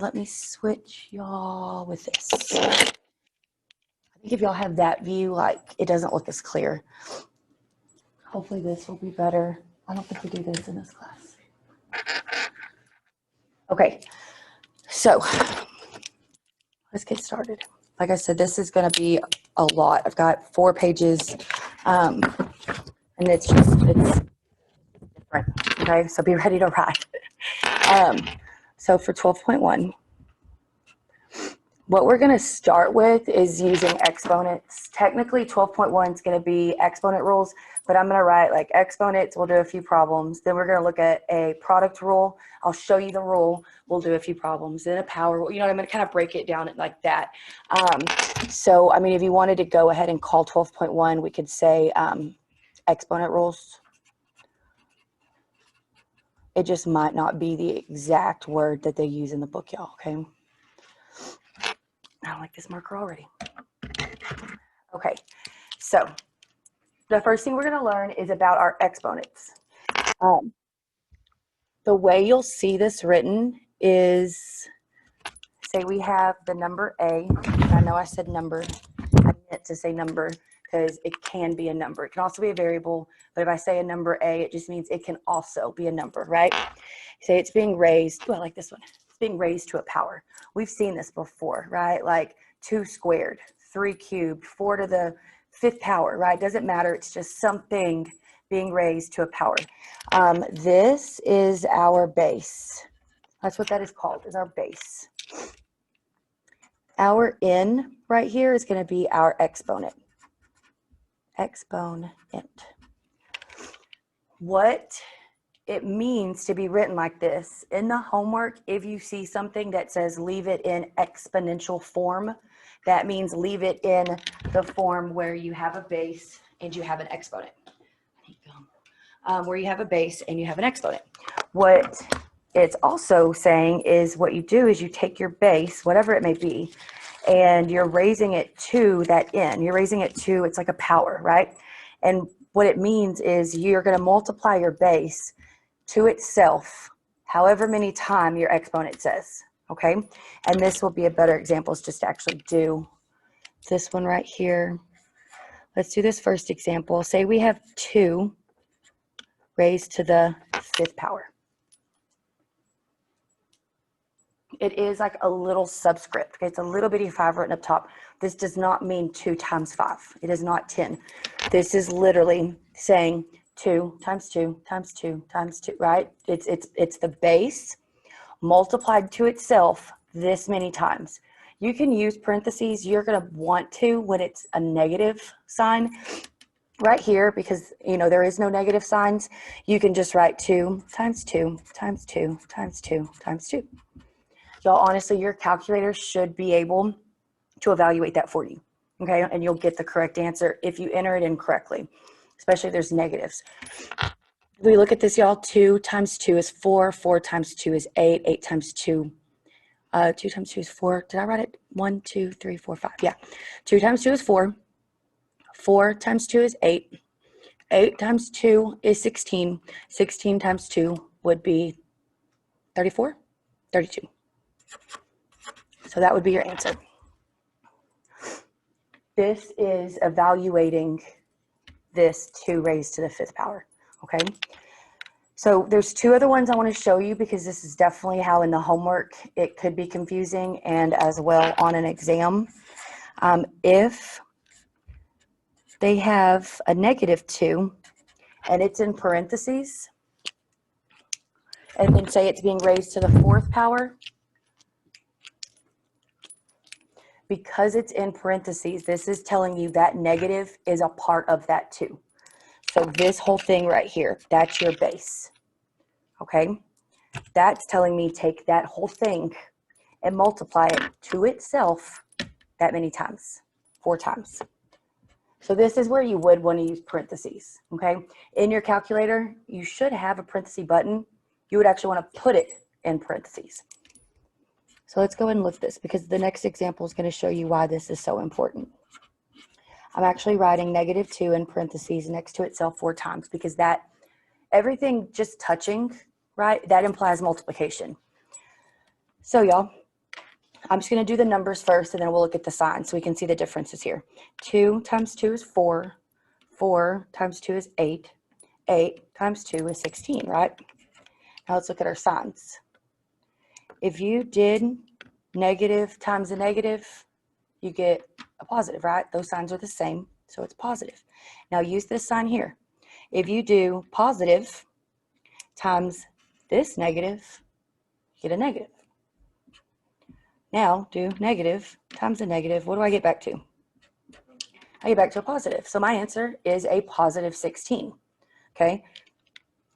Let me switch y'all with this. I think if y'all have that view, like it doesn't look as clear. Hopefully this will be better. I don't think we do this in this class. Okay, so let's get started. Like I said, this is going to be a lot. I've got 4 pages, and it's different. Okay, so be ready to write. So for 12.1, what we're going to start with is using exponents. Technically, 12.1 is going to be exponent rules, but I'm going to write like exponents. We'll do a few problems. Then we're going to look at a product rule. I'll show you the rule. We'll do a few problems. Then a power rule. You know what I'm going to kind of break it down like that. So, I mean, if you wanted to go ahead and call 12.1, we could say exponent rules. It just might not be the exact word that they use in the book, y'all, okay? I don't like this marker already. Okay, so the first thing we're going to learn is about our exponents. The way you'll see this written is, say we have the number A. I know I said number. I meant to say number because it can be a number. It can also be a variable, but if I say a number A, it just means it can also be a number, right? Say it's being raised. Oh, I like this one. It's being raised to a power. We've seen this before, right? Like 2 squared, 3 cubed, 4 to the 5th power, right? Doesn't matter. It's just something being raised to a power. This is our base. That's what that is called, is our base. Our n right here is going to be our exponent. Exponent. What it means to be written like this, in the homework, if you see something that says leave it in exponential form, that means leave it in the form where you have a base and you have an exponent. Where you have a base and you have an exponent. What it's also saying is what you do is you take your base, whatever it may be, and you're raising it to that n. You're raising it to, it's like a power, right? And what it means is you're going to multiply your base to itself however many times your exponent says, okay? And this will be a better example, is just to actually do this one right here. Let's do this first example. Say we have 2 raised to the 5th power. It is like a little subscript. Okay? It's a little bitty 5 written up top. This does not mean 2 times 5. It is not 10. This is literally saying 2 times 2 times 2 times 2, right? It's the base multiplied to itself this many times. You can use parentheses. You're going to want to when it's a negative sign. Right here, because, you know, there is no negative signs, you can just write 2 times 2 times 2 times 2 times 2. Y'all, honestly, your calculator should be able to evaluate that for you, okay? And you'll get the correct answer if you enter it in correctly, especially if there's negatives. If we look at this, y'all, 2 times 2 is 4, 4 times 2 is 8, 8 times 2, 2 times 2 is 4. Did I write it? 1, 2, 3, 4, 5. Yeah. 2 times 2 is 4. 4 times 2 is 8. 8 times 2 is 16. 16 times 2 would be 34, 32. So that would be your answer. This is evaluating this 2 raised to the 5th power, okay? So there's 2 other ones I want to show you because this is definitely how in the homework it could be confusing and as well on an exam. If they have a -2 and it's in parentheses, and then say it's being raised to the 4th power, because it's in parentheses, this is telling you that negative is a part of that 2. So this whole thing right here, that's your base, okay? That's telling me take that whole thing and multiply it to itself that many times, 4 times. So this is where you would want to use parentheses, okay? In your calculator, you should have a parenthesis button. You would actually want to put it in parentheses. So let's go ahead and look at this because the next example is going to show you why this is so important. I'm actually writing -2 in parentheses next to itself 4 times because that, everything just touching, right, that implies multiplication. So y'all, I'm just going to do the numbers first, and then we'll look at the signs so we can see the differences here. 2 times 2 is 4. 4 times 2 is 8. 8 times 2 is 16, right? Now let's look at our signs. If you did negative times a negative, you get a positive, right? Those signs are the same, so it's positive. Now use this sign here. If you do positive times this negative, you get a negative. Now do negative times a negative. What do I get back to? I get back to a positive. So my answer is a positive 16. Okay.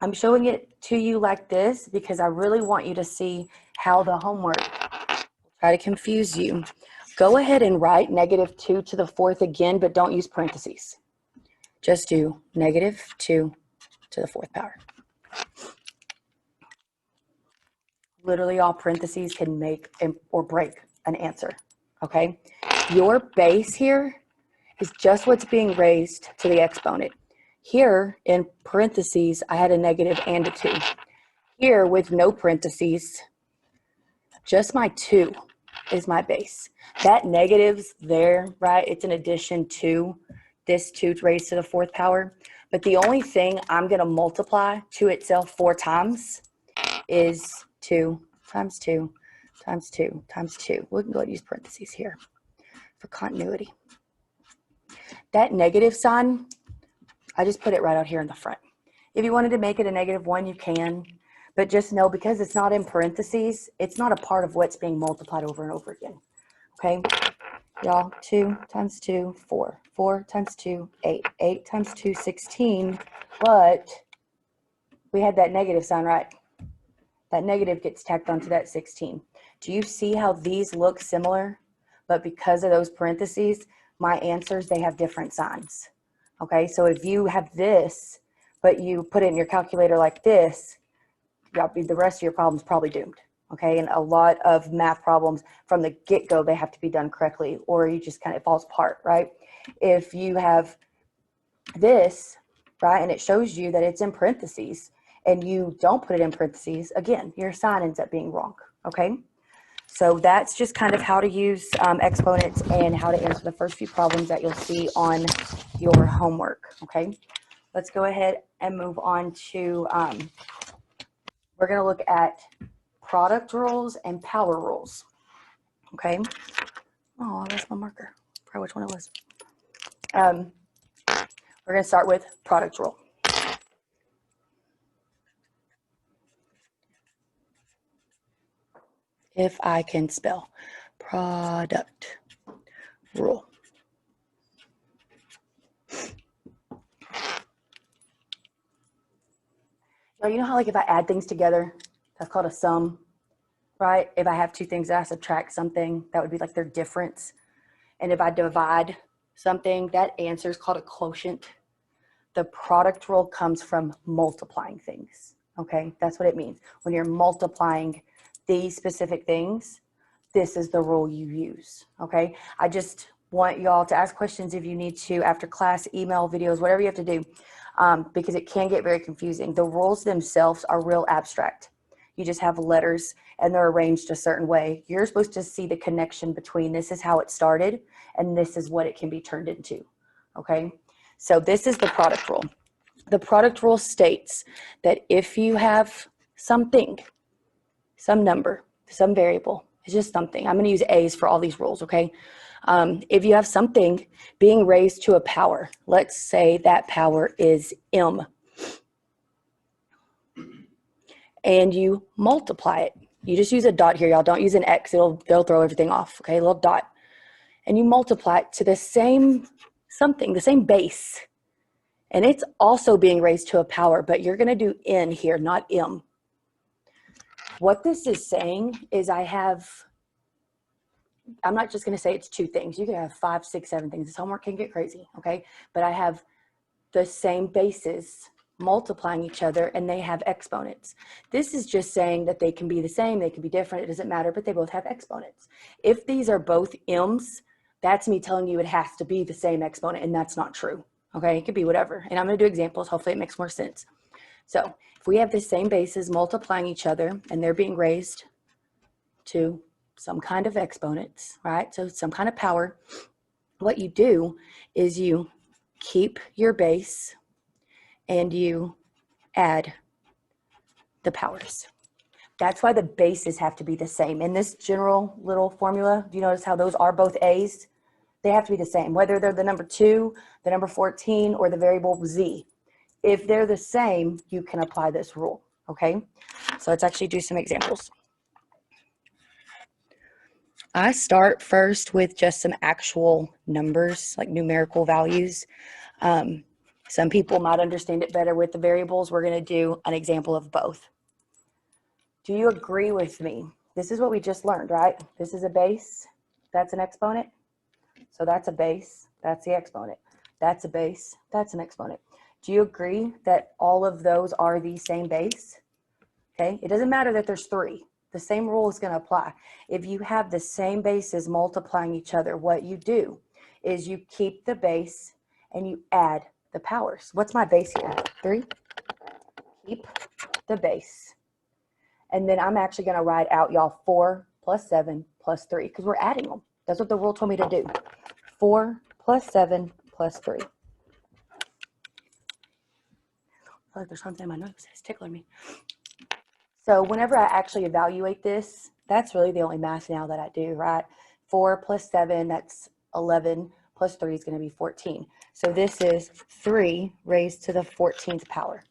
I'm showing it to you like this because I really want you to see how the homework will try to confuse you. Go ahead and write negative 2 to the 4th again, but don't use parentheses. Just do negative 2 to the 4th power. Literally all parentheses can make or break an answer, okay? Your base here is just what's being raised to the exponent. Here in parentheses, I had a negative and a 2. Here with no parentheses, just my 2 is my base. That negative's there, right? It's an addition to this 2 raised to the 4th power. But the only thing I'm going to multiply to itself 4 times is 2 times 2 times 2 times 2. We can go ahead and use parentheses here for continuity. That negative sign, I just put it right out here in the front. If you wanted to make it a -1, you can. But just know, because it's not in parentheses, it's not a part of what's being multiplied over and over again. Okay? Y'all, 2 times 2, 4. 4 times 2, 8. 8 times 2, 16. But we had that negative sign, right? That negative gets tacked onto that 16. Do you see how these look similar? But because of those parentheses, my answers, they have different signs. Okay, so if you have this, but you put it in your calculator like this, the rest of your problem's probably doomed. Okay, and a lot of math problems from the get-go, they have to be done correctly, or you just kind of, it falls apart, right? If you have this, right, and it shows you that it's in parentheses, and you don't put it in parentheses, again, your sign ends up being wrong, okay? So that's just kind of how to use exponents and how to answer the first few problems that you'll see on your homework, okay? Let's go ahead and move on to, we're gonna look at product rules and power rules, okay? Oh, I lost my marker. I forgot which one it was. We're gonna start with product rule. If I can spell product rule. Now, you know how, like, if I add things together, that's called a sum, right? If I have two things that I subtract something, that would be like their difference. And if I divide something, that answer is called a quotient. The product rule comes from multiplying things, okay? That's what it means. When you're multiplying these specific things, this is the rule you use, okay? I just want y'all to ask questions if you need to after class, email, videos, whatever you have to do, because it can get very confusing. The rules themselves are real abstract. You just have letters and they're arranged a certain way. You're supposed to see the connection between this is how it started and this is what it can be turned into, okay? So this is the product rule. The product rule states that if you have something, some number, some variable, it's just something. I'm going to use A's for all these rules, okay? If you have something being raised to a power, let's say that power is M, and you multiply it. You just use a dot here, y'all. Don't use an X. They'll throw everything off, okay? A little dot. And you multiply it to the same something, the same base. And it's also being raised to a power, but you're going to do N here, not M. What this is saying is I'm not just going to say it's two things. You can have 5, 6, 7 things. This homework can get crazy, okay? But I have the same bases multiplying each other, and they have exponents. This is just saying that they can be the same, they can be different, it doesn't matter, but they both have exponents. If these are both M's, that's me telling you it has to be the same exponent, and that's not true, okay? It could be whatever. And I'm going to do examples. Hopefully it makes more sense. So if we have the same bases multiplying each other and they're being raised to some kind of exponents, right? So some kind of power. What you do is you keep your base and you add the powers. That's why the bases have to be the same. In this general little formula, do you notice how those are both A's? They have to be the same, whether they're the number 2, the number 14, or the variable Z. If they're the same, you can apply this rule, okay? So let's actually do some examples. I start first with just some actual numbers, like numerical values. Some people might understand it better with the variables. We're going to do an example of both. Do you agree with me? This is what we just learned, right? This is a base. That's an exponent. So that's a base. That's the exponent. That's a base. That's an exponent. Do you agree that all of those are the same base? Okay. It doesn't matter that there's 3. The same rule is going to apply. If you have the same bases multiplying each other, what you do is you keep the base and you add the powers. What's my base here? 3. Keep the base. And then I'm actually going to write out, y'all, 4 plus 7 plus 3, because we're adding them. That's what the rule told me to do. 4 plus 7 plus 3. I feel like there's something in my nose. It's tickling me. So whenever I actually evaluate this, that's really the only math now that I do, right? 4 plus 7, that's 11, plus 3 is going to be 14. So this is 3 raised to the 14th power.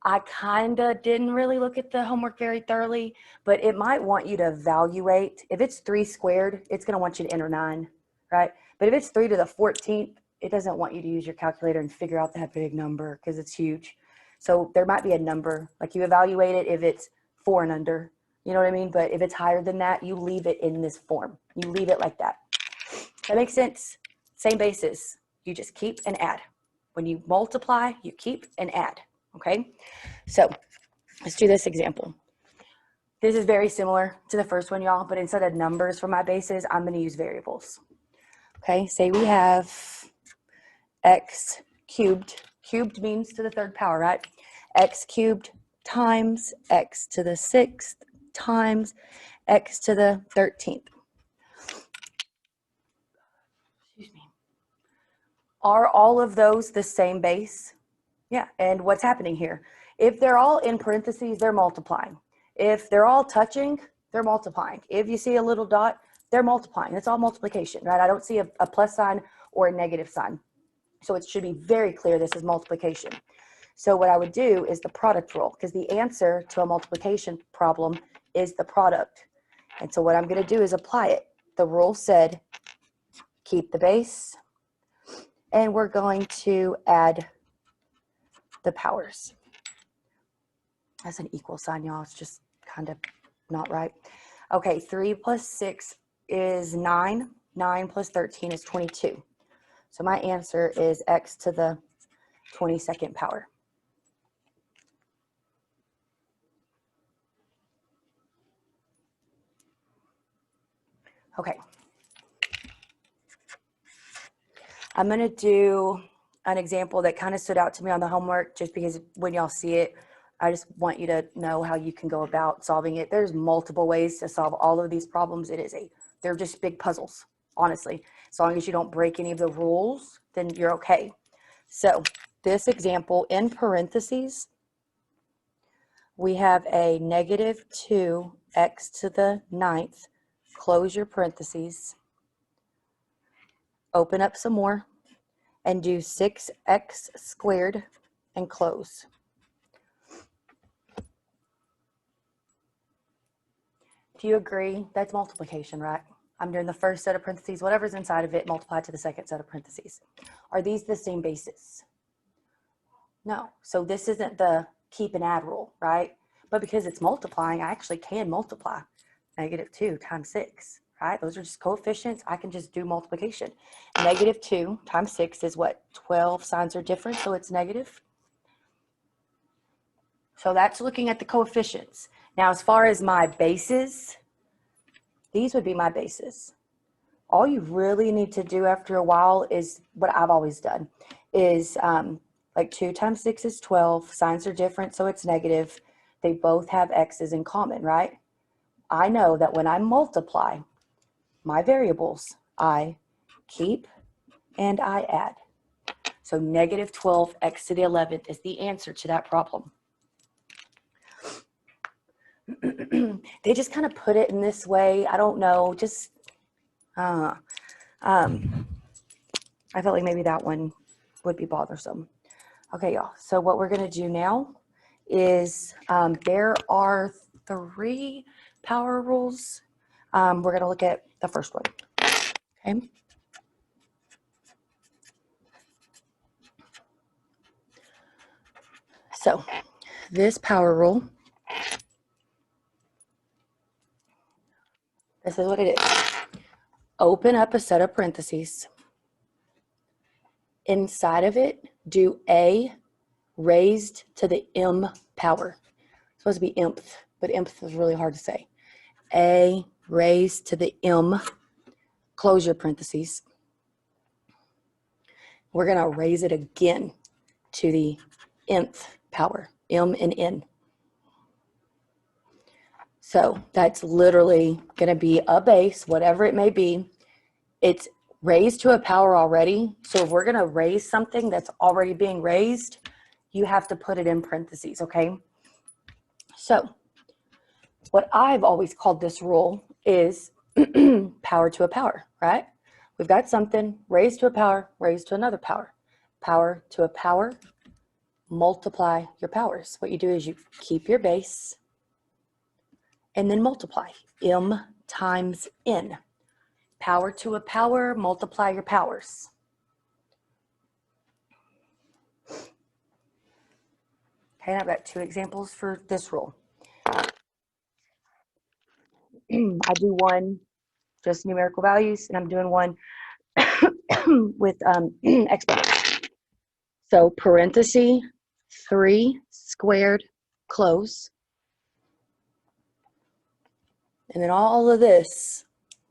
I kind of didn't really look at the homework very thoroughly, but it might want you to evaluate. If it's 3 squared, it's going to want you to enter 9, right? But if it's 3 to the 14th, it doesn't want you to use your calculator and figure out that big number because it's huge. So there might be a number, like you evaluate it if it's 4 and under, you know what I mean? But if it's higher than that, you leave it in this form. You leave it like that. That makes sense? Same basis. You just keep and add. When you multiply, you keep and add. Okay, so let's do this example. This is very similar to the first one, y'all, but instead of numbers for my bases, I'm going to use variables. Okay, say we have x cubed. Cubed means to the 3rd power, right? X cubed times x to the 6th times x to the 13th. Excuse me. Are all of those the same base? Yeah, and what's happening here? If they're all in parentheses, they're multiplying. If they're all touching, they're multiplying. If you see a little dot, they're multiplying. It's all multiplication, right? I don't see a plus sign or a negative sign. So it should be very clear this is multiplication. So what I would do is the product rule, because the answer to a multiplication problem is the product. And so what I'm going to do is apply it. The rule said keep the base, and we're going to add the powers. That's an equal sign, y'all. It's just kind of not right. Okay, 3 plus 6 is 9. 9 plus 13 is 22. So my answer is x to the 22nd power. Okay. I'm going to do an example that kind of stood out to me on the homework, just because when y'all see it, I just want you to know how you can go about solving it. There's multiple ways to solve all of these problems. They're just big puzzles, honestly. As long as you don't break any of the rules, then you're okay. So this example, in parentheses, we have a negative 2x to the 9th. Close your parentheses. Open up some more and do 6x squared and close. Do you agree? That's multiplication, right? I'm doing the first set of parentheses, whatever's inside of it, multiplied to the second set of parentheses. Are these the same basis? No. So this isn't the keep and add rule, right? But because it's multiplying, I actually can multiply. Negative 2 times 6, right? Those are just coefficients. I can just do multiplication. Negative 2 times 6 is what? 12 signs are different, so it's negative. So that's looking at the coefficients. Now, as far as my bases, these would be my bases. All you really need to do after a while is what I've always done is like 2 times 6 is 12. Signs are different, so it's negative. They both have x's in common, right? I know that when I multiply my variables, I keep and I add. So negative 12x to the 11th is the answer to that problem. They just kind of put it in this way. I don't know, just, I felt like maybe that one would be bothersome. Okay, y'all, so what we're gonna do now is there are 3 power rules. We're gonna look at the first one, okay? So this power rule, this is what it is. Open up a set of parentheses. Inside of it, do a raised to the m power. It's supposed to be mth, but mth is really hard to say. A raised to the m, close your parentheses. We're going to raise it again to the nth power, m and n. So that's literally going to be a base, whatever it may be. It's raised to a power already. So if we're going to raise something that's already being raised, you have to put it in parentheses, okay? So what I've always called this rule is power to a power, right? We've got something raised to a power, raised to another power. Power to a power, multiply your powers. What you do is you keep your base and then multiply. M times n. Power to a power, multiply your powers. Okay, I've got 2 examples for this rule. I do one just numerical values, and I'm doing one with exponents. So parenthesis 3 squared close, and then all of this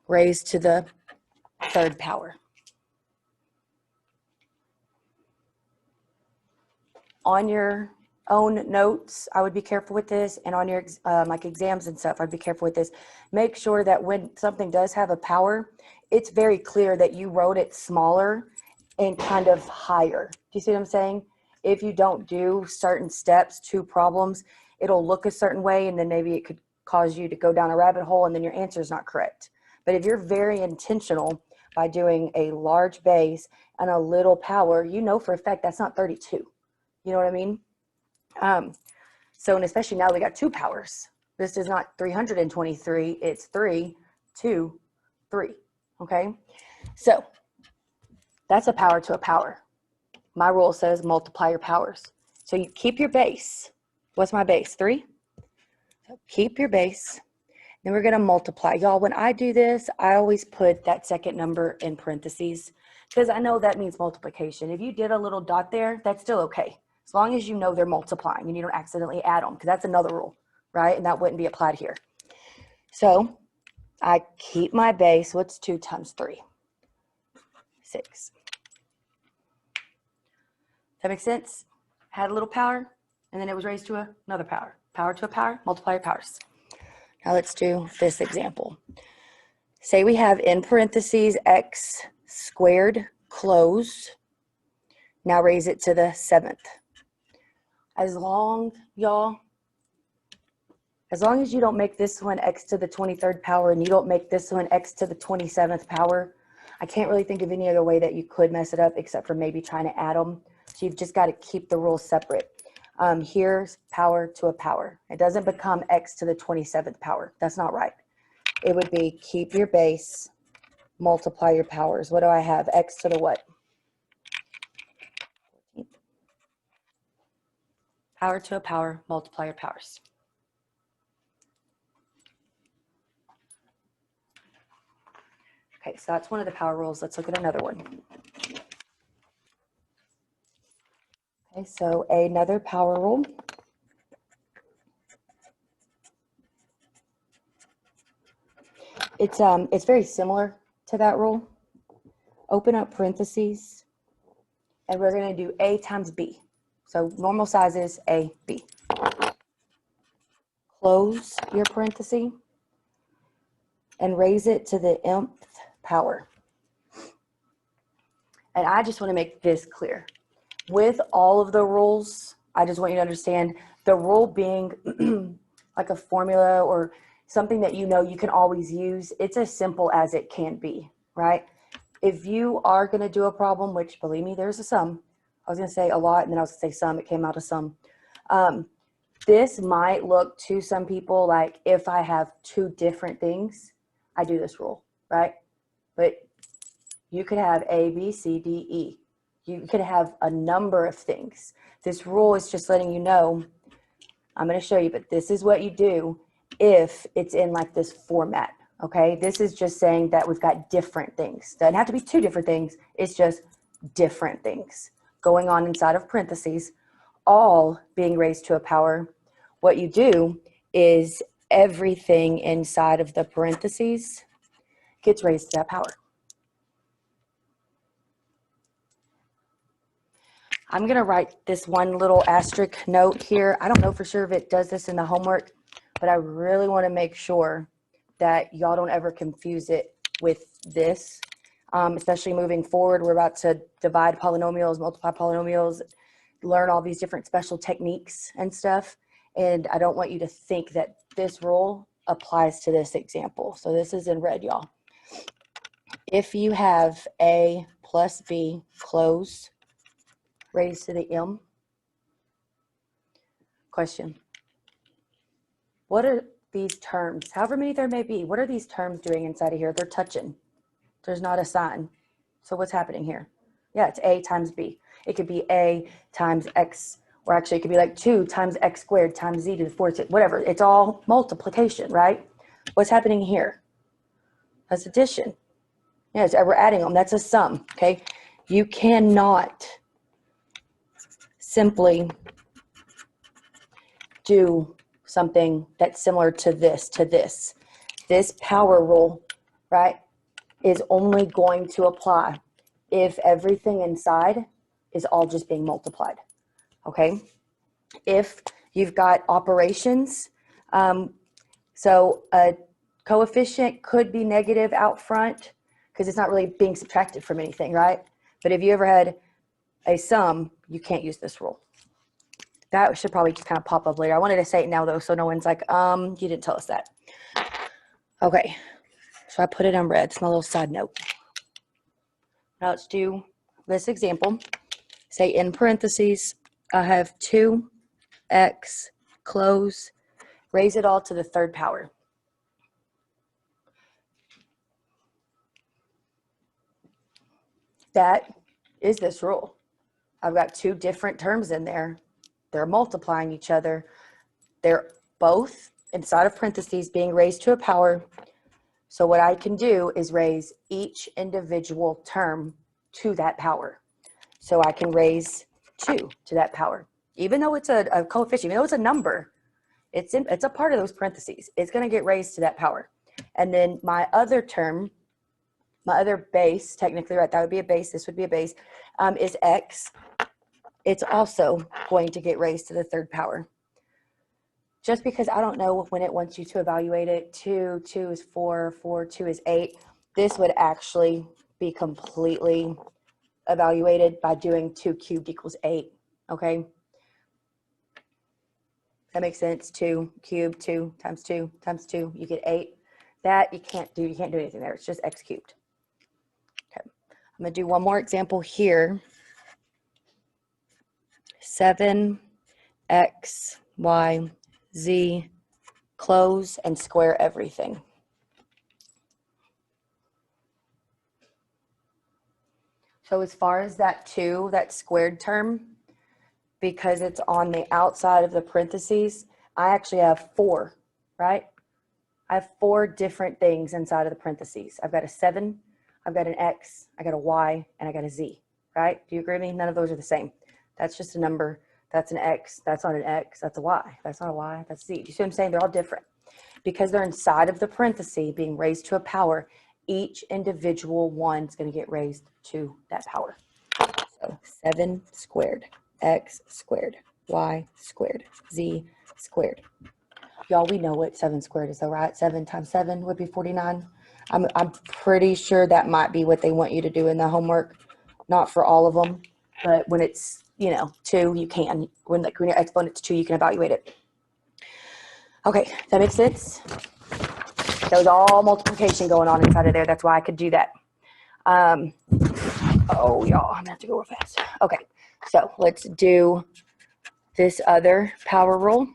raised to the 3rd power. On your own notes, I would be careful with this, and on your like exams and stuff, I'd be careful with this. Make sure that when something does have a power, it's very clear that you wrote it smaller and kind of higher. Do you see what I'm saying? If you don't do certain steps to problems, it'll look a certain way, and then maybe it could cause you to go down a rabbit hole, and then your answer is not correct. But if you're very intentional by doing a large base and a little power, you know for a fact that's not 32. You know what I mean? So, and especially now we got 2 powers. This is not 323, it's 3, 2, 3, okay? So that's a power to a power. My rule says multiply your powers. So you keep your base. What's my base? 3? So keep your base. Then we're gonna multiply. Y'all, when I do this, I always put that second number in parentheses because I know that means multiplication. If you did a little dot there, that's still okay. As long as you know they're multiplying and you don't accidentally add them, because that's another rule, right? And that wouldn't be applied here. So I keep my base. What's 2 times 3? 6. That makes sense? Had a little power, and then it was raised to another power. Power to a power, multiply your powers. Now let's do this example. Say we have in parentheses x squared close. Now raise it to the 7th. As long as you don't make this one x to the 23rd power and you don't make this one x to the 27th power, I can't really think of any other way that you could mess it up except for maybe trying to add them. So you've just got to keep the rules separate. Here's power to a power. It doesn't become x to the 27th power. That's not right. It would be keep your base, multiply your powers. What do I have? X to the what? Power to a power, multiply your powers. Okay, so that's one of the power rules. Let's look at another one. Okay, so another power rule. It's very similar to that rule. Open up parentheses, and we're going to do A times B. So normal size is A, B. Close your parenthesis. and raise it to the nth power. And I just want to make this clear. With all of the rules, I just want you to understand the rule being like a formula or something that you know you can always use. It's as simple as it can be, right? If you are going to do a problem, which believe me, there's a sum. I was going to say a lot and then I was going to say some. It came out of some. This might look to some people like if I have two different things, I do this rule, right? But you could have A, B, C, D, E. You could have a number of things. This rule is just letting you know, I'm going to show you, but this is what you do if it's in like this format, okay? This is just saying that we've got different things. Doesn't have to be two different things. It's just different things going on inside of parentheses, all being raised to a power. What you do is everything inside of the parentheses gets raised to that power. I'm going to write this one little asterisk note here. I don't know for sure if it does this in the homework, but I really want to make sure that y'all don't ever confuse it with this, especially moving forward. We're about to divide polynomials, multiply polynomials, learn all these different special techniques and stuff. And I don't want you to think that this rule applies to this example. So this is in red, y'all. If you have A plus B close raised to the m. Question. What are these terms? However many there may be, what are these terms doing inside of here? They're touching. There's not a sign. So what's happening here? Yeah, it's A times B. It could be A times X, or actually it could be like 2 times X squared times Z to the 4th, whatever. It's all multiplication, right? What's happening here? That's addition. Yes, we're adding them. That's a sum, okay? You cannot simply do something that's similar to this, This power rule, right, is only going to apply if everything inside is all just being multiplied, okay? If you've got operations, so a coefficient could be negative out front because it's not really being subtracted from anything, right? But if you ever had a sum, you can't use this rule. That should probably just kind of pop up later. I wanted to say it now though, so no one's like, you didn't tell us that. Okay, so I put it on red. It's my little side note. Now let's do this example. Say in parentheses, I have 2x close, raise it all to the 3rd power. That is this rule. I've got two different terms in there. They're multiplying each other. They're both inside of parentheses being raised to a power. So what I can do is raise each individual term to that power. So I can raise 2 to that power. Even though it's a coefficient, even though it's a number, it's a part of those parentheses. It's going to get raised to that power. And then my other term, my other base, technically, right, that would be a base, this would be a base, is x. It's also going to get raised to the 3rd power. Just because I don't know when it wants you to evaluate it, 2 is 4, 2 is 8. This would actually be completely evaluated by doing 2 cubed equals 8, okay? That makes sense. 2 cubed, 2 times 2 times 2, you get 8. That you can't do anything there. It's just x cubed. Okay, I'm gonna do one more example here. 7x, y, z, close and square everything. So as far as that 2, that squared term, because it's on the outside of the parentheses, I actually have 4, right? I have 4 different things inside of the parentheses. I've got a 7, I've got an x, I got a y, and I got a z, right? Do you agree with me? None of those are the same. That's just a number. That's an x, that's not an x, that's a y, that's not a y, that's z. Do you see what I'm saying? They're all different. Because they're inside of the parenthesis being raised to a power, each individual one is going to get raised to that power. So 7 squared, x squared, y squared, z squared. y'all, we know what 7 squared is though, right? 7 times 7 would be 49. I'm pretty sure that might be what they want you to do in the homework. Not for all of them, but when it's, you know, 2, you can. When your exponent is 2, you can evaluate it. Okay, that makes sense? There was all multiplication going on inside of there. That's why I could do that. Oh, y'all, I'm gonna have to go real fast. Okay, so let's do this other power rule.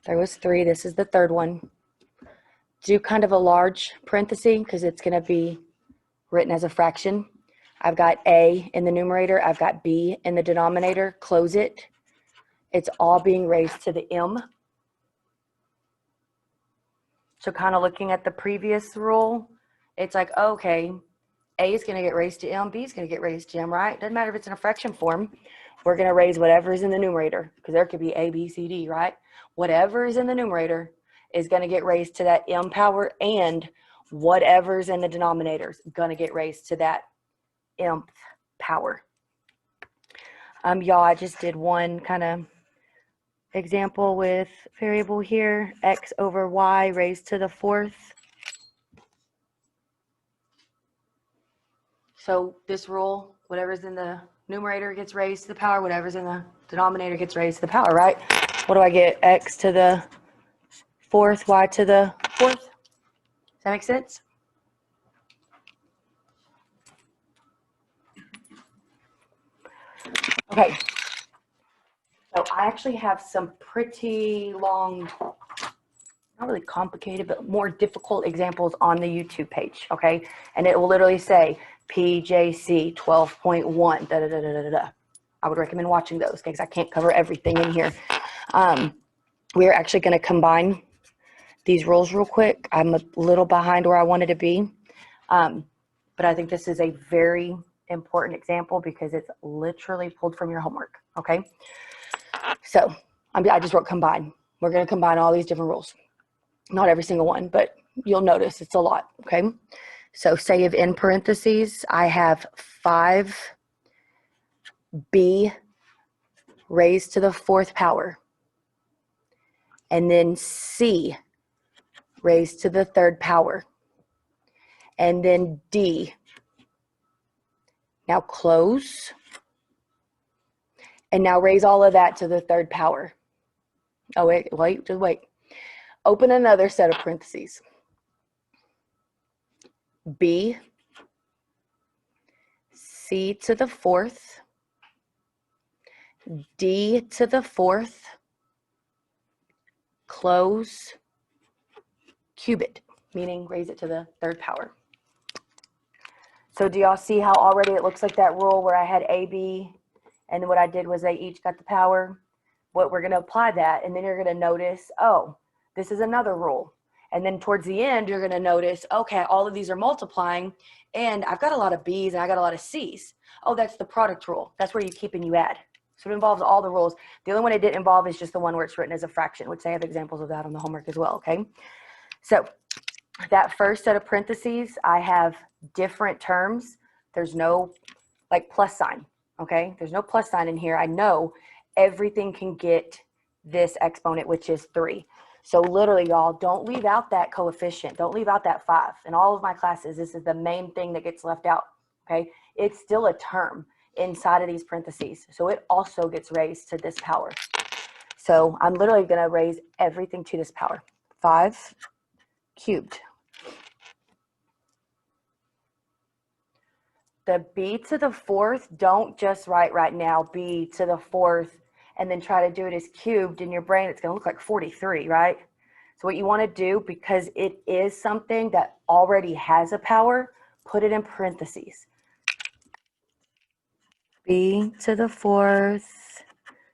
There was 3. This is the third one. Do kind of a large parenthesis because it's going to be written as a fraction. I've got A in the numerator. I've got B in the denominator. Close it. It's all being raised to the M. So kind of looking at the previous rule, it's like, okay, A is going to get raised to M. B is going to get raised to M, right? Doesn't matter if it's in a fraction form. We're going to raise whatever is in the numerator because there could be A, B, C, D, right? Whatever is in the numerator is going to get raised to that M power, and whatever's in the denominator is going to get raised to that M power. Y'all, I just did one kind of example with variable here, x over y raised to the 4th. So this rule, whatever's in the numerator gets raised to the power, whatever's in the denominator gets raised to the power, right? What do I get? X to the 4th, y to the 4th. Does that make sense? Okay. So I actually have some pretty long, not really complicated, but more difficult examples on the YouTube page, okay? And it will literally say PJC 12.1, da da da da da da. I would recommend watching those because I can't cover everything in here. We're actually going to combine these rules real quick. I'm a little behind where I wanted to be, but I think this is a very important example because it's literally pulled from your homework, okay? So I just wrote combine. We're going to combine all these different rules. Not every single one, but you'll notice it's a lot, okay? So say if in parentheses, I have 5b raised to the 4th power, and then c raised to the 3rd power, and then d. Now close, and now raise all of that to the 3rd power. Oh, wait, just wait. Open another set of parentheses. B, C to the 4th, D to the 4th, close, cube it, meaning raise it to the 3rd power. So do y'all see how already it looks like that rule where I had A, B, and what I did was they each got the power? What we're going to apply that, and then you're going to notice, oh, this is another rule. And then towards the end, you're going to notice, okay, all of these are multiplying, and I've got a lot of B's and I got a lot of C's. Oh, that's the product rule. That's where you keep and you add. So it involves all the rules. The only one it didn't involve is just the one where it's written as a fraction, which they have examples of that on the homework as well, okay? So that first set of parentheses, I have different terms. There's no like plus sign, okay? There's no plus sign in here. I know everything can get this exponent, which is 3. So literally, y'all, don't leave out that coefficient. Don't leave out that 5. In all of my classes, this is the main thing that gets left out, okay? It's still a term inside of these parentheses. So it also gets raised to this power. So I'm literally going to raise everything to this power. 5 cubed. The b to the 4th, don't just write right now b to the 4th and then try to do it as cubed. In your brain, it's going to look like 43, right? So what you want to do, because it is something that already has a power, put it in parentheses. B to the 4th,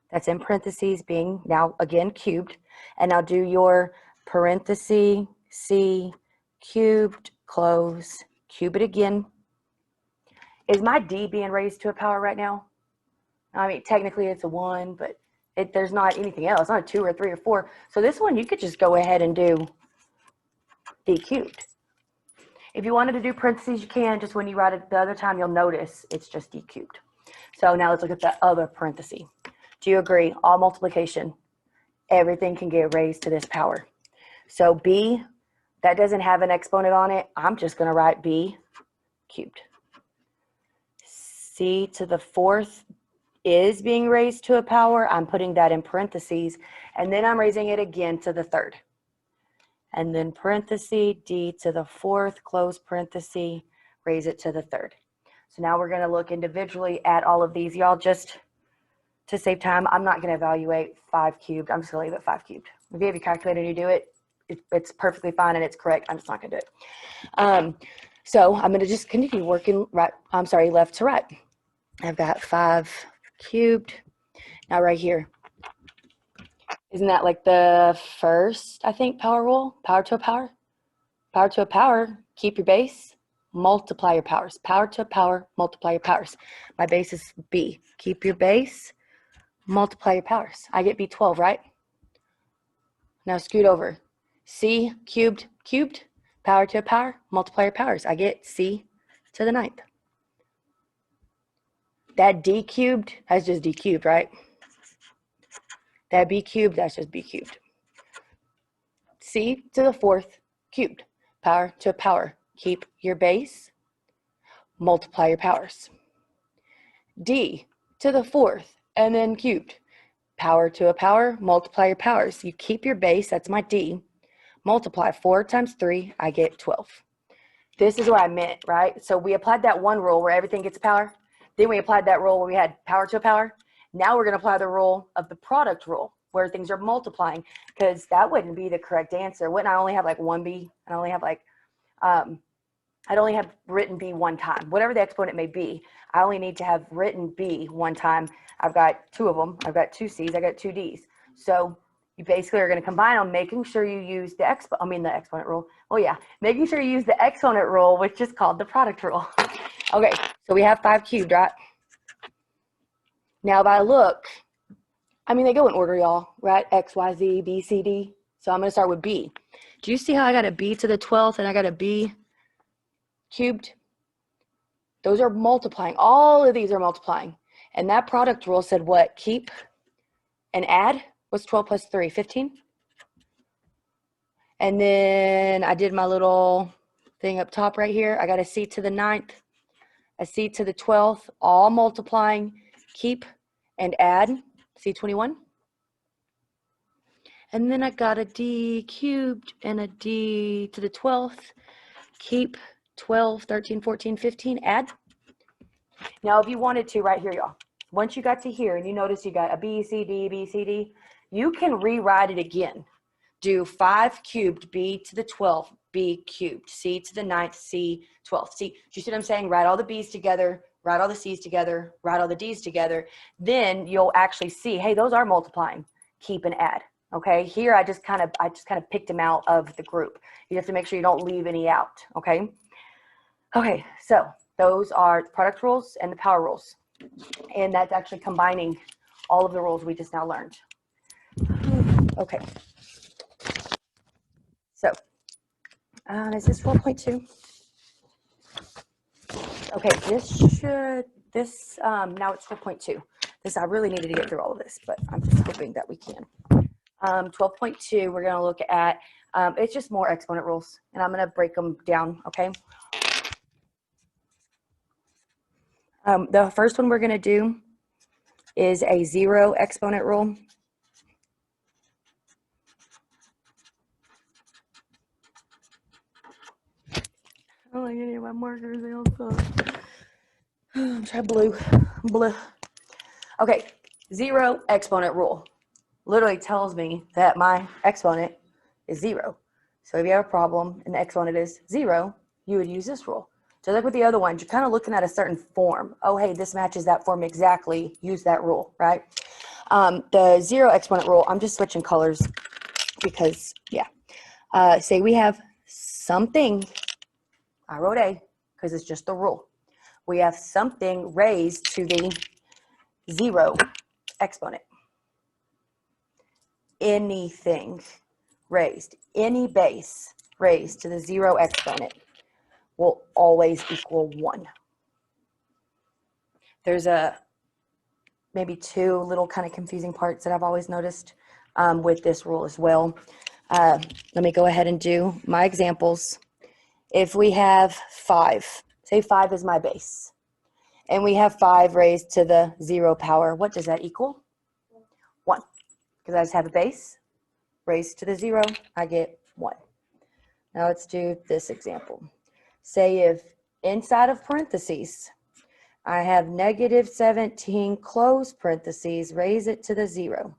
that's in parentheses, being now again cubed. And now do your parenthesis, c cubed, close, cube it again. Is my d being raised to a power right now? I mean, technically it's a 1, but there's not anything else, not a 2 or 3 or 4. So this one, you could just go ahead and do d cubed. If you wanted to do parentheses, you can. Just when you write it the other time, you'll notice it's just d cubed. So now let's look at the other parenthesis. Do you agree? All multiplication everything can get raised to this power. So b, that doesn't have an exponent on it. I'm just going to write b cubed. C to the fourth is being raised to a power. I'm putting that in parentheses, and then I'm raising it again to the third. And then parenthesis, d to the fourth, close parenthesis, raise it to the third. So now we're going to look individually at all of these. Y'all, just to save time, I'm not going to evaluate 5 cubed. I'm just going to leave it 5 cubed. If you have your calculator and you do it, it's perfectly fine and it's correct. I'm just not going to do it. So I'm going to just continue working left to right. I've got 5 cubed. Now right here, isn't that like the first, I think, power rule? Power to a power? Power to a power, keep your base, multiply your powers. Power to a power, multiply your powers. My base is b. Keep your base, multiply your powers. I get b12, right? Now scoot over. C cubed, power to a power, multiply your powers. I get c to the 9th. That d cubed, that's just d cubed, right? That b cubed, that's just b cubed. C to the 4th cubed, power to a power. Keep your base, multiply your powers. D to the 4th, and then cubed, power to a power, multiply your powers. You keep your base, that's my d, multiply 4 times 3, I get 12. This is what I meant, right? So we applied that one rule where everything gets a power. Then we applied that rule where we had power to a power. Now we're going to apply the rule of the product rule where things are multiplying, because that wouldn't be the correct answer. Wouldn't I only have like one b? I only have like, I'd only have written b one time. Whatever the exponent may be, I only need to have written b one time. I've got 2 of them. I've got 2 c's. I got 2 d's. So you basically are going to combine them, making sure you use the exponent rule. Oh yeah, making sure you use the exponent rule, which is called the product rule. Okay, so we have 5 cubed, right? Now if I look, I mean, they go in order, y'all, right? X, Y, Z, B, C, D. So I'm going to start with B. Do you see how I got a B to the 12th and I got a B cubed? Those are multiplying. All of these are multiplying. And that product rule said what? Keep and add. What's 12 plus 3? 15? And then I did my little thing up top right here. I got a C to the 9th, a C to the 12th, all multiplying. Keep and add. C21. And then I got a D cubed and a D to the 12th. Keep 12, 13, 14, 15, add. Now, if you wanted to, right here, y'all, once you got to here and you notice you got a B, C, D, you can rewrite it again. Do 5 cubed, B to the 12th, B cubed, C to the 9th, C 12th. See, do you see what I'm saying? Write all the B's together, write all the C's together, write all the D's together. Then you'll actually see, hey, those are multiplying. Keep and add. Okay, here I just kind of picked them out of the group. You have to make sure you don't leave any out. Okay. Okay, so those are the product rules and the power rules, and that's actually combining all of the rules we just now learned. Okay. So, is this 4.2? Okay, now it's 4.2. I really needed to get through all of this, but I'm just hoping that we can. 12.2, we're going to look at, it's just more exponent rules, and I'm going to break them down, okay? The first one we're going to do is a 0 exponent rule. I don't like any of my markers, they all suck. Try blue. Okay, 0 exponent rule literally tells me that my exponent is 0. So if you have a problem and the exponent is 0, you would use this rule. So like with the other ones, you're kind of looking at a certain form. Oh, hey, this matches that form exactly. Use that rule, right? The 0 exponent rule, I'm just switching colors because, yeah. Say we have something, I wrote A because it's just the rule. We have something raised to the 0 exponent. Anything raised, any base raised to the 0 exponent will always equal 1. There's maybe 2 little kind of confusing parts that I've always noticed. with this rule as well. Let me go ahead and do my examples. If we have 5, say 5 is my base, and we have 5 raised to the 0 power, what does that equal? 1, because I just have a base raised to the 0, I get 1. Now let's do this example. Say if inside of parentheses, I have -17 close parentheses, raise it to the 0.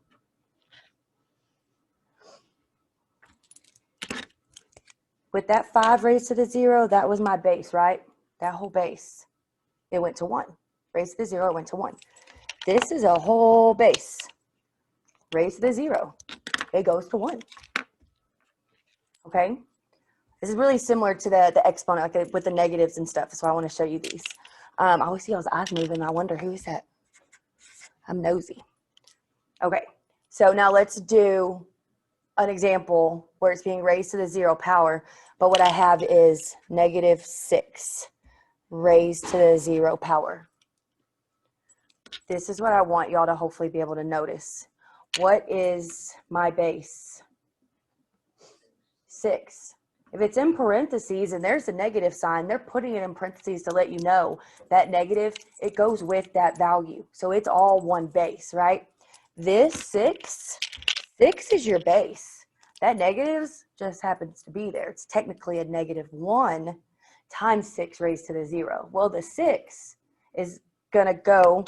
With that 5 raised to the 0, that was my base, right? That whole base. It went to 1. Raised to the 0, it went to 1. This is a whole base. Raised to the 0. It goes to 1. Okay? This is really similar to the exponent, like with the negatives and stuff. So I want to show you these. I always see y'all's eyes moving. I wonder, who is that? I'm nosy. Okay. So now let's do an example where it's being raised to the 0 power, but what I have is -6 raised to the 0 power. This is what I want y'all to hopefully be able to notice. What is my base? 6. If it's in parentheses and there's a negative sign, they're putting it in parentheses to let you know that negative, it goes with that value. So it's all one base, right? This 6 is your base. That negatives just happens to be there. It's technically a -1 times 6 raised to the 0. Well, the 6 is going to go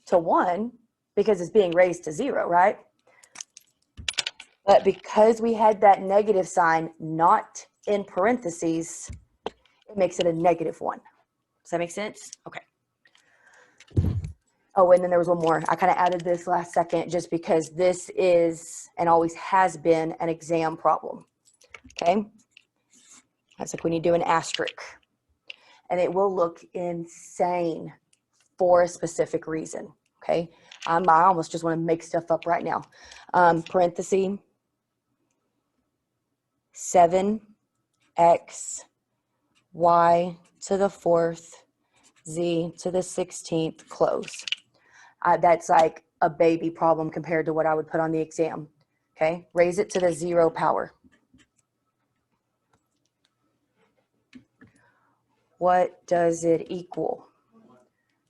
to 1 because it's being raised to 0, right? But because we had that negative sign not in parentheses, it makes it a -1. Does that make sense? Okay. Oh, and then there was one more. I kind of added this last second just because this is and always has been an exam problem. Okay. That's like when you do an asterisk. And it will look insane for a specific reason. Okay. I almost just want to make stuff up right now. Parenthesis 7x y to the 4th z to the 16th close. That's like a baby problem compared to what I would put on the exam. Okay, raise it to the 0 power. What does it equal?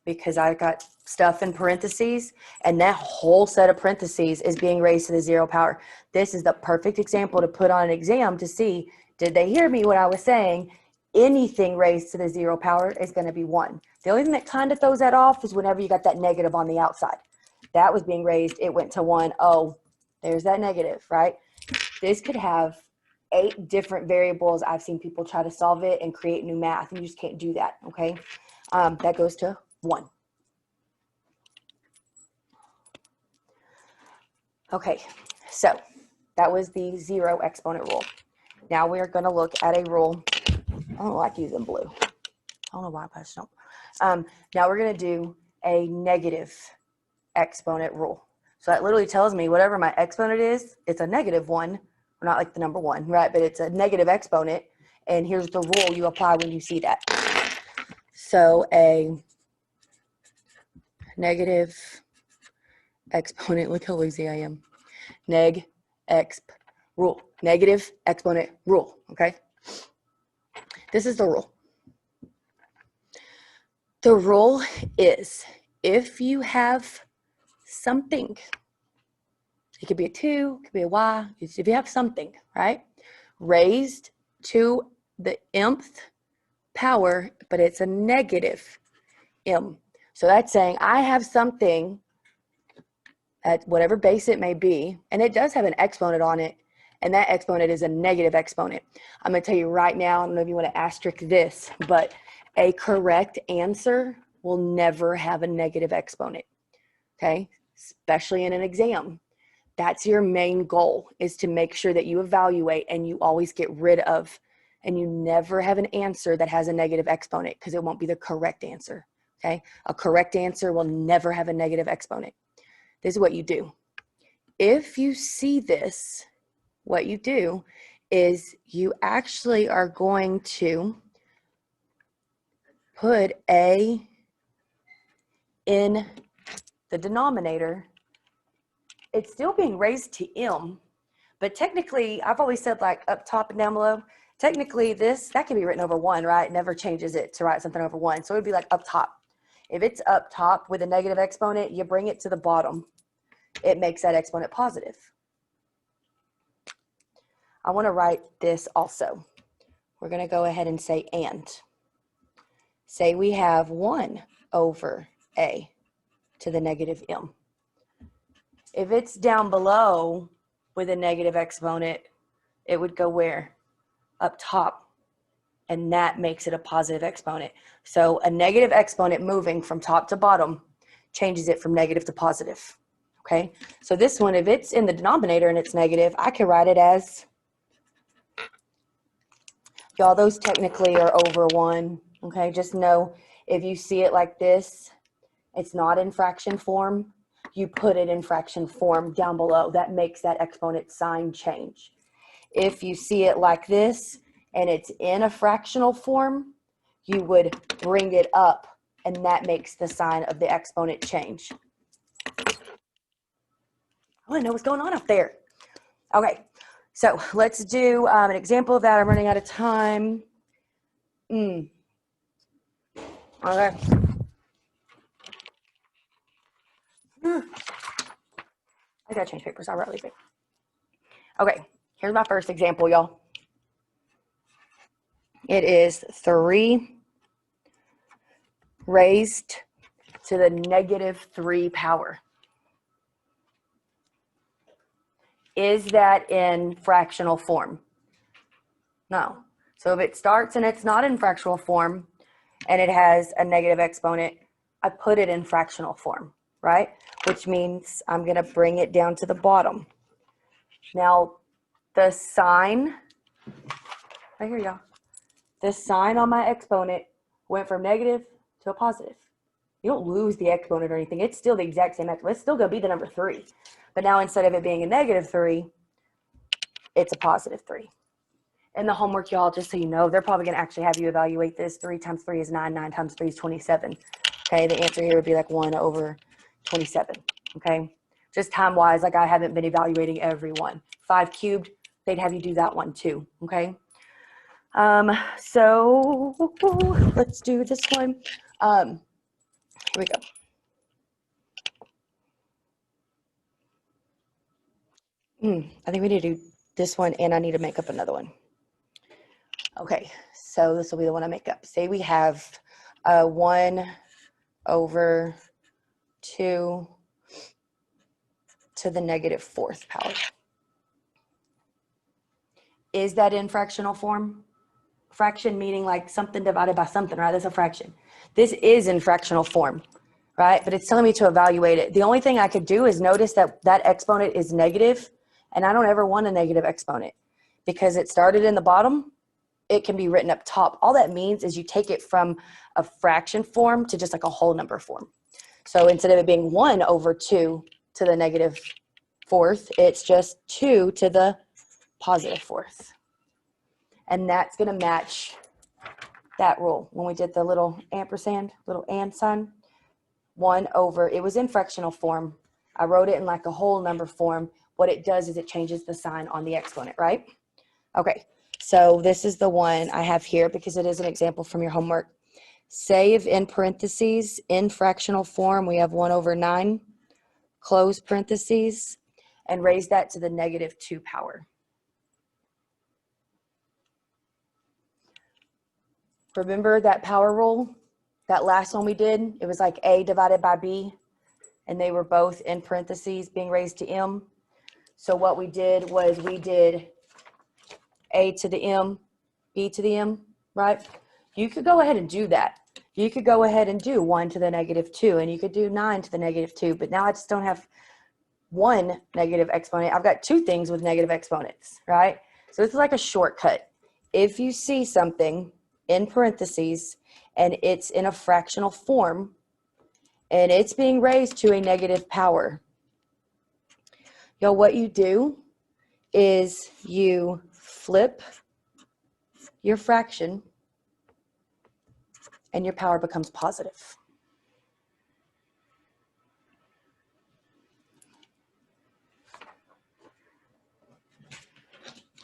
Because I got stuff in parentheses, and that whole set of parentheses is being raised to the 0 power. This is the perfect example to put on an exam to see, did they hear me what I was saying? Anything raised to the 0 power is going to be 1. The only thing that kind of throws that off is whenever you got that negative on the outside. That was being raised, it went to 1. Oh, there's that negative, right? This could have 8 different variables. I've seen people try to solve it and create new math, and you just can't do that, okay? That goes to 1. Okay, so that was the 0 exponent rule. Now we are going to look at a rule. I don't like using blue. I don't know why, but I just don't. Now we're going to do a negative exponent rule. So that literally tells me whatever my exponent is, it's a -1, or not like the number 1, right? But it's a negative exponent, and here's the rule you apply when you see that. So a negative exponent, look how lazy I am. Neg-exp rule, negative exponent rule, okay? This is the rule. The rule is if you have something, it could be a 2, it could be a y, if you have something, right, raised to the mth power, but it's a negative m. So that's saying I have something at whatever base it may be, and it does have an exponent on it, and that exponent is a negative exponent. I'm going to tell you right now, I don't know if you want to asterisk this, but a correct answer will never have a negative exponent, okay? Especially in an exam. That's your main goal, is to make sure that you evaluate and you always get rid of, and you never have an answer that has a negative exponent, because it won't be the correct answer, okay? A correct answer will never have a negative exponent. This is what you do. If you see this, what you do is you actually are going to put a in the denominator it's still being raised to m, but technically, I've always said like up top and down below, technically that can be written over 1, right? It never changes it to write something over 1. So it would be like up top. If it's up top with a negative exponent, you bring it to the bottom. It makes that exponent positive. I want to write this also. We're going to go ahead and say and. Say we have 1 over a to the negative m. If it's down below with a negative exponent, it would go where? Up top. And that makes it a positive exponent. So a negative exponent moving from top to bottom changes it from negative to positive. Okay? So this one, if it's in the denominator and it's negative, I can write it as, y'all, those technically are over 1. Okay? Just know if you see it like this, it's not in fraction form. You put it in fraction form down below. That makes that exponent sign change. If you see it like this and it's in a fractional form, you would bring it up, and that makes the sign of the exponent change. I want to know what's going on up there. Okay, so let's do an example of that. I'm running out of time. Okay. I gotta change papers. I'll leave it. Okay, here's my first example, y'all. It is 3 raised to the negative 3 power. Is that in fractional form? No. So if it starts and it's not in fractional form and it has a negative exponent, I put it in fractional form, right? Which means I'm going to bring it down to the bottom. Now, the sign, right here, y'all. The sign on my exponent went from negative to a positive. You don't lose the exponent or anything. It's still the exact same exponent. It's still going to be the number 3. But now instead of it being a negative 3, it's a positive 3. And the homework, y'all, just so you know, they're probably going to actually have you evaluate this. 3 times 3 is 9. 9 times 3 is 27. Okay, the answer here would be like 1 over 27. Okay, just time-wise, like I haven't been evaluating every one. 5 cubed, they'd have you do that one too. Okay, so let's do this one. Here we go. I think we need to do this one, and I need to make up another one. Okay, so this will be the one I make up. Say we have 1 over 2 to the negative 4th power. Is that in fractional form? Fraction meaning like something divided by something, right? That's a fraction. This is in fractional form, right? But it's telling me to evaluate it. The only thing I could do is notice that that exponent is negative, and I don't ever want a negative exponent because it started in the bottom. It can be written up top. All that means is you take it from a fraction form to just like a whole number form. So instead of it being 1 over 2 to the negative 4th, it's just 2 to the positive 4th. And that's going to match that rule when we did the little ampersand, little and sign. 1 over, it was in fractional form. I wrote it in like a whole number form. What it does is it changes the sign on the exponent, right? Okay, so this is the one I have here because it is an example from your homework. Say if in parentheses, in fractional form, we have 1 over 9, close parentheses, and raise that to the negative 2 power. Remember that power rule? That last one we did? It was like A divided by B, and they were both in parentheses being raised to M. So what we did was we did A to the M, B to the M, right? You could go ahead and do that. You could go ahead and do 1 to the negative 2, and you could do 9 to the negative 2, but now I just don't have one negative exponent. I've got 2 things with negative exponents, right? So this is like a shortcut. If you see something in parentheses and it's in a fractional form and it's being raised to a negative power, y'all, what you do is you flip your fraction and your power becomes positive.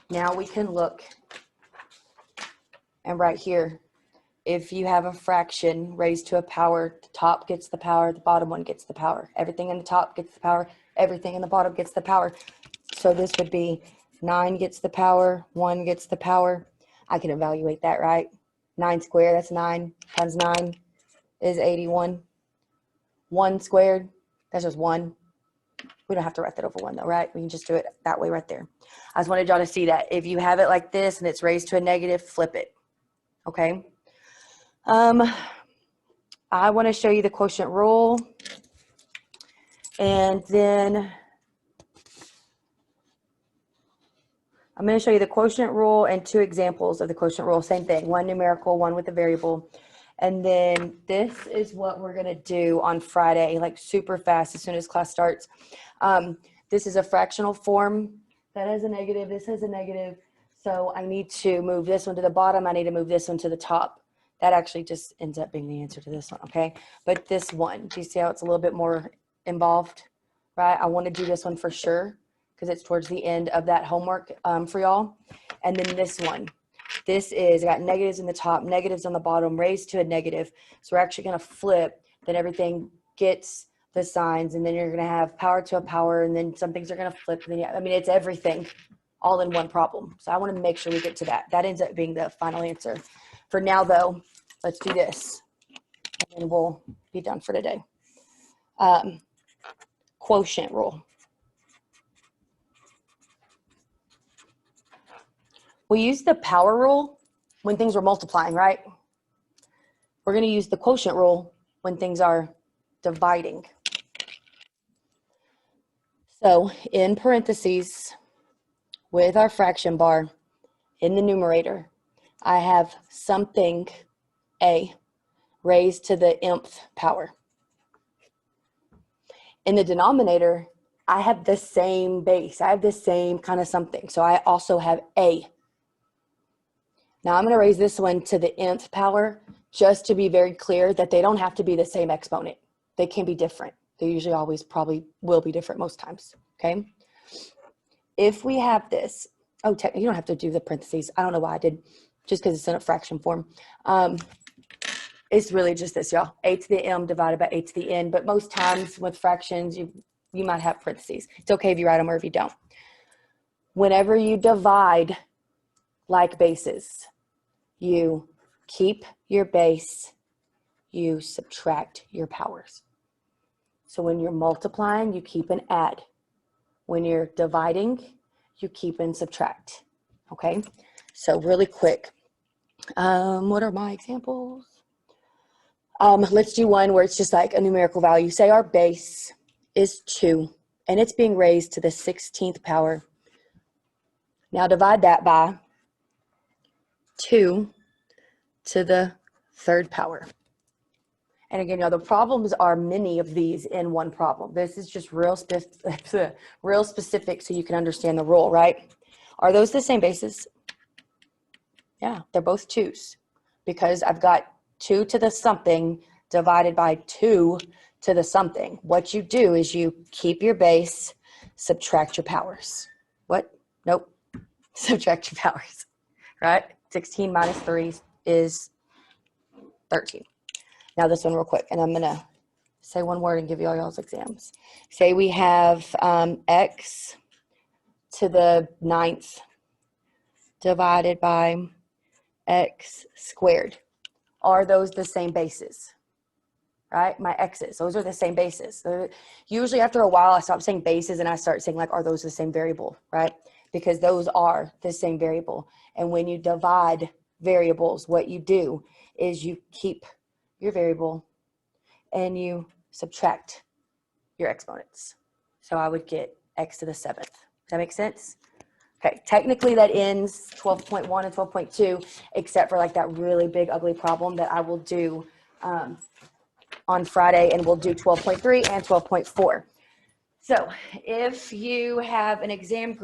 Now we can look, and right here, if you have a fraction raised to a power, the top gets the power, the bottom one gets the power. Everything in the top gets the power, everything in the bottom gets the power. So this would be 9 gets the power, 1 gets the power. I can evaluate that, right? 9 squared, that's 9 times 9 is 81. 1 squared, that's just 1. We don't have to write that over 1 though, right? We can just do it that way right there. I just wanted y'all to see that. If you have it like this and it's raised to a negative, flip it, okay? I want to show you the quotient rule, and then I'm going to show you the quotient rule and 2 examples of the quotient rule. Same thing, one numerical, one with a variable. And then this is what we're going to do on Friday, like super fast as soon as class starts. This is a fractional form that has a negative. This has a negative. So I need to move this one to the bottom. I need to move this one to the top. That actually just ends up being the answer to this one, okay? But this one, do you see how it's a little bit more involved, right? I want to do this one for sure because it's towards the end of that homework for y'all. And then this one, this is got negatives in the top, negatives on the bottom, raised to a negative. So we're actually going to flip, then everything gets the signs, and then you're going to have power to a power, and then some things are going to flip. And then, I mean, it's everything all in one problem. So I want to make sure we get to that. That ends up being the final answer. For now, though, let's do this, and then we'll be done for today. Quotient rule. We use the power rule when things are multiplying, right? We're going to use the quotient rule when things are dividing. So in parentheses, with our fraction bar in the numerator, I have something A raised to the nth power. In the denominator, I have the same base. I have the same kind of something. So I also have A. Now I'm going to raise this one to the nth power just to be very clear that they don't have to be the same exponent. They can be different. They usually always probably will be different most times, okay? If we have this, oh, you don't have to do the parentheses. I don't know why I did, just because it's in a fraction form. It's really just this, y'all. A to the m divided by a to the n. But most times with fractions, you might have parentheses. It's okay if you write them or if you don't. Whenever you divide like bases, you keep your base, you subtract your powers. So when you're multiplying, you keep and add. When you're dividing, you keep and subtract. Okay? So really quick, what are my examples? Let's do one where it's just like a numerical value. Say our base is 2, and it's being raised to the 16th power. Now divide that by 2 to the 3rd power. And again, y'all, the problems are many of these in one problem. This is just real specific so you can understand the rule, right? Are those the same bases? Yeah, they're both 2's because I've got 2 to the something divided by 2 to the something. What you do is you keep your base, subtract your powers. What? Nope. Subtract your powers, right? 16 minus 3 is 13. Now this one real quick, and I'm going to say one word and give you all y'all's exams. Say we have x to the 9th divided by x squared. Are those the same bases? Right? My x's, those are the same bases. Usually after a while, I stop saying bases and I start saying like, are those the same variable, right? Because those are the same variable. And when you divide variables, what you do is you keep your variable and you subtract your exponents. So I would get x to the 7th. Does that make sense? Okay, technically that ends 12.1 and 12.2, except for like that really big ugly problem that I will do on Friday, and we'll do 12.3 and 12.4. So if you have an exam